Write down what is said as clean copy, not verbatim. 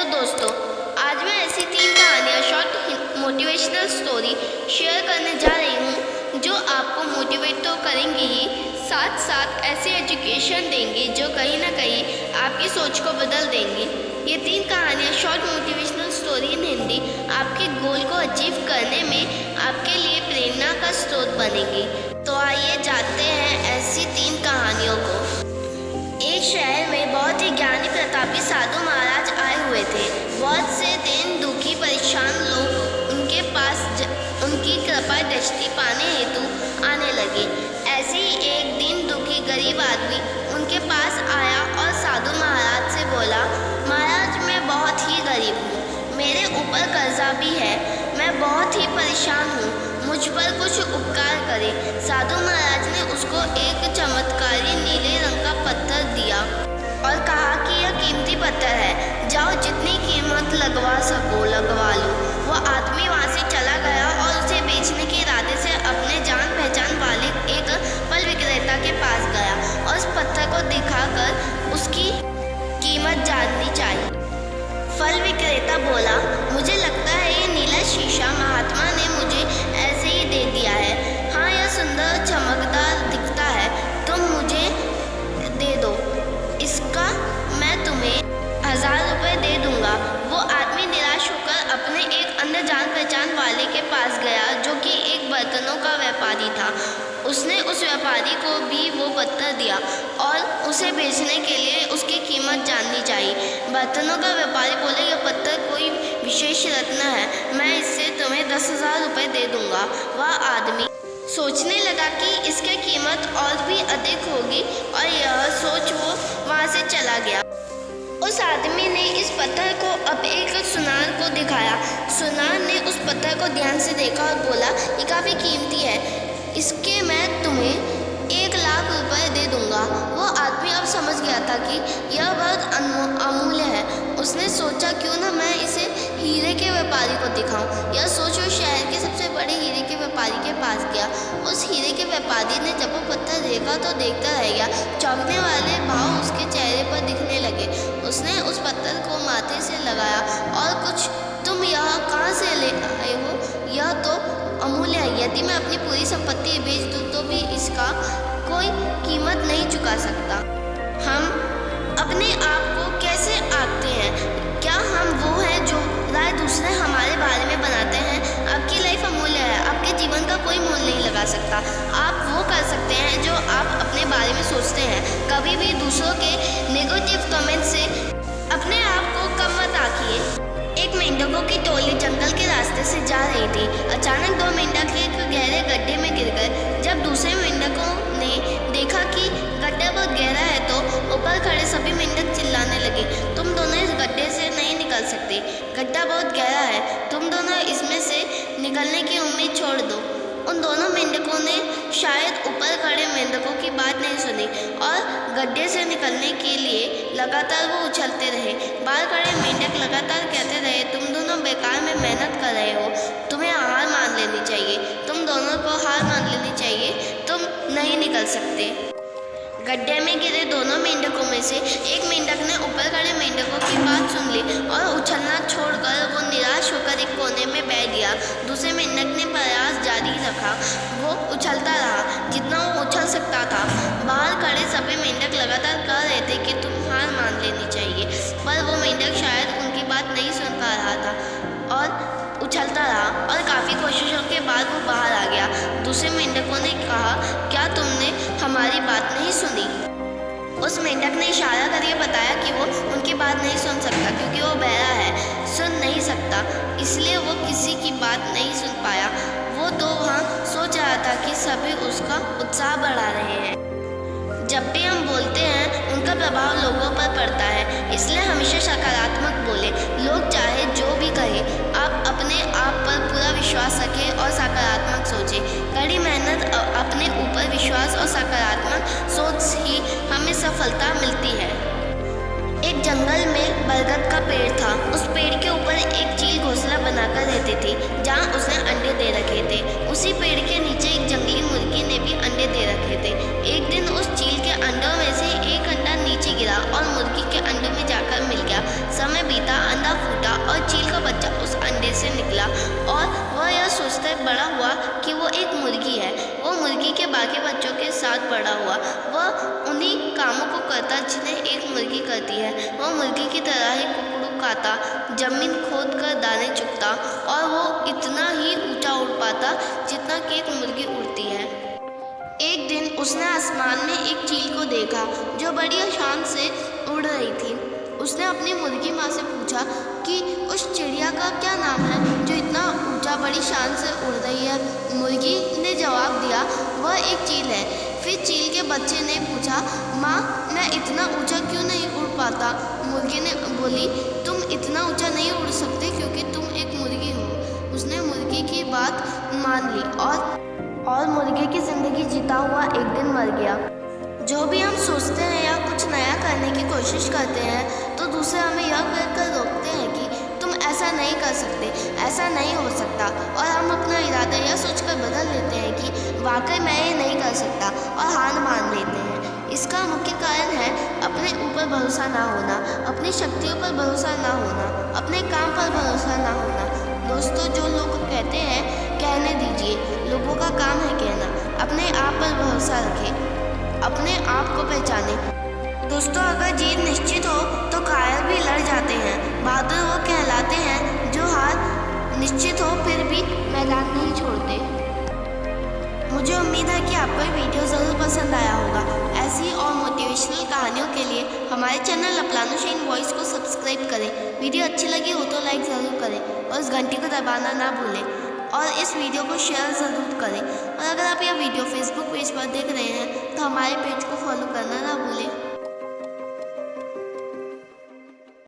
दोस्तों, आज मैं ऐसी 3 कहानियाँ शॉर्ट मोटिवेशनल स्टोरी शेयर करने जा रही हूँ जो आपको मोटिवेट तो करेंगी ही, साथ साथ ऐसी एजुकेशन देंगी जो कहीं ना कहीं आपकी सोच को बदल देंगी। ये 3 कहानियाँ short motivational story in Hindi आपके गोल को अचीव करने में आपके लिए प्रेरणा का स्रोत बनेगी। तो आइए जानते हैं ऐसी 3 कहानियों को। एक शहर में बहुत ही ज्ञानी प्रतापी साधु महाराज आए हुए थे। बहुत से दीन दुखी परेशान लोग उनके पास उनकी कृपा दृष्टि पाने हेतु आने लगे। ऐसे ही एक दीन दुखी गरीब आदमी उनके पास आया और साधु महाराज से बोला, महाराज मैं बहुत ही गरीब हूँ, मेरे ऊपर कर्जा भी है, मैं बहुत ही परेशान हूँ, मुझ पर कुछ उपकार करें। साधु महाराज ने उसको एक चमत्कारी नीले रंग का पत्थर दिया और कहा कि यह कीमती पत्थर है, जाओ जितनी कीमत लगवा सको लगवा लो। वह आदमी वहाँ से चला गया और उसे बेचने के इरादे से अपने जान पहचान वाले एक फल विक्रेता के पास गया और उस पत्थर को दिखाकर उसकी कीमत जाननी चाहिए। फल विक्रेता बोला, मुझे लगता है ये नीला शीशा महात्मा ने मुझे ऐसे ही दे दिया है। हाँ, यह सुंदर चमकदार दिखता है, तुम मुझे दे दो, इसका मैं तुम्हें 1000 रुपये दे दूंगा। वो आदमी निराश होकर अपने एक अन्य जान पहचान वाले के पास गया जो कि एक बर्तनों का व्यापारी था। उसने उस व्यापारी को भी वो पत्थर दिया और उसे बेचने के लिए उसकी कीमत जाननी चाहिए। बर्तनों का व्यापारी बोले, यह पत्थर कोई विशेष रत्न है, मैं इससे तुम्हें 10,000 रुपये दे दूंगा। वह आदमी सोचने लगा कि इसकी कीमत और भी अधिक होगी और यह सोच वो वहाँ से चला गया। उस आदमी ने इस पत्थर को अब एक सुनार को दिखाया। सुनार ने उस पत्थर को ध्यान से देखा और बोला, ये काफ़ी कीमती है, इसके मैं तुम्हें 1,00,000 रुपये दे दूंगा। वो आदमी अब समझ गया था कि यह बहुत अमूल्य है। उसने सोचा, क्यों ना मैं इसे हीरे के व्यापारी को दिखाऊं। यह सोच वो शहर के सबसे बड़े हीरे के व्यापारी के पास गया। उस हीरे के व्यापारी ने जब वो पत्थर देखा तो देखता रह गया। चौंकने वाले भाव उसके चेहरे पर दिखने लगे। उसने उस पत्थर को माथे से लगाया और कुछ, तुम यह कहाँ से ले आए हो? यह तो अमूल्य है, यदि मैं अपनी पूरी संपत्ति बेच दूँ तो भी इसका कोई कीमत नहीं चुका सकता। हम अपने आप को कैसे आंकते हैं? क्या हम वो हैं जो राय दूसरे हमारे बारे में बनाते हैं? आपकी लाइफ अमूल्य है, आपके जीवन का कोई मोल नहीं लगा सकता। आप वो कर सकते हैं जो आप अपने बारे में सोचते हैं। कभी भी दूसरों के नेगेटिव कमेंट से अपने आप को कम मत आंकिए। एक मेंढकों की टोली जंगल के रास्ते से जा रही थी। अचानक 2 मेंढक एक गहरे गड्ढे में गिर गए। जब दूसरे मेंढकों ने देखा कि गड्ढा बहुत गहरा है तो ऊपर खड़े सभी मेंढक चिल्लाने लगे, तुम दोनों इस गड्ढे से नहीं निकल सकते, गड्ढा बहुत गहरा है, तुम दोनों इसमें से निकलने की उम्मीद छोड़ दो। उन दोनों मेंढकों ने शायद ऊपर खड़े मेंढकों की बात नहीं सुनी और गड्ढे से निकलने के लिए लगातार वो उछलते रहे। बाहर खड़े मेंढक लगातार कहते रहे, तुम दोनों बेकार में मेहनत कर रहे हो, तुम्हें हार मान लेनी चाहिए, तुम दोनों को हार मान लेनी चाहिए, तुम नहीं निकल सकते। गड्ढे में गिरे दोनों मेंढकों में से एक मेंढक ने ऊपर खड़े मेंढकों की बात सुन ली और उछलना छोड़कर वो निराश होकर एक कोने में बैठ गया। दूसरे मेंढक ने प्रयास जारी रखा, वो उछलता रहा जितना वो उछल सकता था। बाहर खड़े सभी मेंढक लगातार कह रहे थे कि तुम हार मान लेनी चाहिए, पर वो मेंढक शायद उनकी बात नहीं सुन पा रहा था और उछलता रहा और काफ़ी कोशिशों के बाद वो बाहर आ गया। दूसरे मेंढकों ने कहा, क्या तुमने हमारी बात नहीं सुनी? उस मेंढक ने इशारा करके बताया कि वो उनकी बात नहीं सुन सकता क्योंकि वो बहरा है, सुन नहीं सकता, इसलिए वो किसी की बात नहीं सुन पाया। वो तो वहाँ सोच रहा था कि सभी उसका उत्साह बढ़ा रहे हैं। जब भी हम बोलते हैं उनका प्रभाव लोगों पर पड़ता है, इसलिए हमेशा सकारात्मक बोले। लोग चाहे जो भी कहे, आप अपने आप पर पूरा विश्वास रखें और सकारात्मक सोचें। कड़ी मेहनत, अपने ऊपर विश्वास और सकारात्मक सोच ही हमें सफलता मिलती है। एक जंगल में बरगद का पेड़ था। उस पेड़ के ऊपर एक चील घोंसला बनाकर रहती थी जहाँ उसने अंडे दे रखे थे। उसी पेड़ के नीचे एक जंगली मुर्गी ने भी अंडे दे रखे थे। एक दिन उस चील के अंडों में से एक अंडा नीचे गिरा और मुर्गी के अंडे में जाकर मिल गया। समय बीता, अंडा करती है। वो मुर्गी की तरह ही कुकड़ुकाता, जमीन खोद कर दाने चुगता और वो इतना ही ऊंचा उड़ पाता जितना कि एक मुर्गी उड़ती है। एक दिन उसने आसमान में एक चील को देखा जो बड़ी शान से उड़ रही थी। उसने अपनी मुर्गी माँ से पूछा कि उस चिड़िया का क्या नाम है जो इतना ऊंचा बड़ी शान से उड़ रही है। मुर्गी ने जवाब दिया, वह एक चील है। फिर चील के बच्चे ने पूछा, माँ मैं इतना ऊंचा क्यों नहीं उड़ पाता? मुर्गी ने बोली, तुम इतना ऊंचा नहीं उड़ सकते क्योंकि तुम एक मुर्गी हो। उसने मुर्गी की बात मान ली और मुर्गे की ज़िंदगी जीता हुआ एक दिन मर गया। जो भी हम सोचते हैं या कुछ नया करने की कोशिश करते हैं तो दूसरे हमें यह कहकर रोकते हैं कि तुम ऐसा नहीं कर सकते, ऐसा नहीं हो सकता, और हम अपना इरादा यह सोचकर बदल लेते हैं कि वाकई मैं ये नहीं कर सकता और हार मान लेते हैं। इसका मुख्य कारण है अपने ऊपर भरोसा ना होना, अपनी शक्तियों पर भरोसा ना होना, अपने काम पर भरोसा ना होना। दोस्तों, जो लोग कहते हैं कहने दीजिए, लोगों का काम है कहना। अपने आप पर भरोसा रखें, अपने आप को पहचाने। दोस्तों, अगर जीत निश्चित हो तो कायर भी लड़ जाते हैं। बहादुर वो कहलाते हैं जो हार निश्चित हो फिर भी मैदान नहीं छोड़ते। मुझे उम्मीद है कि आपको ये वीडियो ज़रूर पसंद आया होगा। ऐसी और मोटिवेशनल कहानियों के लिए हमारे चैनल अपलानो शाइन वॉइस को सब्सक्राइब करें। वीडियो अच्छी लगी हो तो लाइक ज़रूर करें और उस घंटी को दबाना ना भूलें और इस वीडियो को शेयर ज़रूर करें। और अगर आप यह वीडियो फेसबुक पेज पर देख रहे हैं तो हमारे पेज को फॉलो करना ना भूलें।